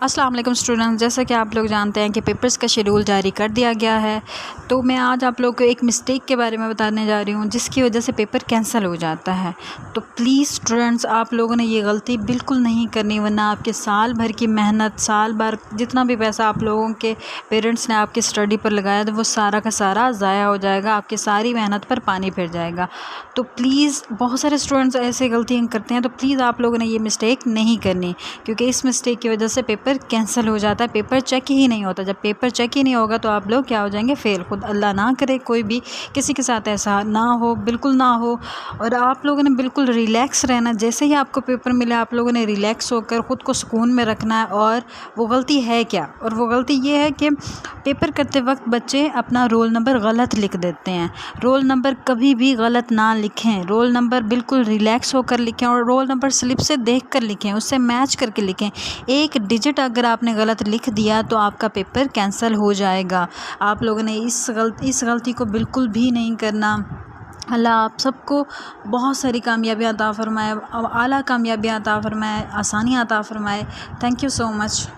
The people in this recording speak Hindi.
अस्सलाम वालेकुम स्टूडेंट्स, जैसा कि आप लोग जानते हैं कि पेपर्स का शेड्यूल जारी कर दिया गया है। तो मैं आज आप लोग को एक मिस्टेक के बारे में बताने जा रही हूँ जिसकी वजह से पेपर कैंसिल हो जाता है। तो प्लीज़ स्टूडेंट्स, आप लोगों ने ये गलती बिल्कुल नहीं करनी, वरना आपके साल भर की मेहनत, साल भर जितना भी पैसा आप लोगों के पेरेंट्स ने आपकी स्टडी पर लगाया था वो सारा का सारा ज़ाया हो जाएगा, आपकी सारी मेहनत पर पानी फिर जाएगा। तो प्लीज़, बहुत सारे स्टूडेंट्स ऐसे गलतियाँ करते हैं, तो प्लीज़ आप लोगों ने ये मिस्टेक नहीं करनी, क्योंकि इस मिस्टेक की वजह से पेपर कैंसिल हो जाता है, पेपर चेक ही नहीं होता। जब पेपर चेक ही नहीं होगा तो आप लोग क्या हो जाएंगे, फेल। खुद अल्लाह ना करे कोई भी किसी के साथ ऐसा ना हो, बिल्कुल ना हो। और आप लोगों ने बिल्कुल रिलैक्स रहना, जैसे ही आपको पेपर मिले आप लोगों ने रिलैक्स होकर ख़ुद को सुकून में रखना है। और वो गलती है क्या, और वो गलती ये है कि पेपर करते वक्त बच्चे अपना रोल नंबर गलत लिख देते हैं। रोल नंबर कभी भी गलत ना लिखें, रोल नंबर बिल्कुल रिलैक्स होकर लिखें और रोल नंबर स्लिप से देख कर लिखें, उससे मैच करके लिखें। एक डिजिट अगर आपने गलत लिख दिया तो आपका पेपर कैंसिल हो जाएगा। आप लोगों ने इस गलती को बिल्कुल भी नहीं करना। अल्लाह आप सबको बहुत सारी कामयाबियाँ अता फ़रमाए, आला कामयाबियाँ अता फ़रमाए, आसानियाँ अता फ़रमाए। Thank you so much.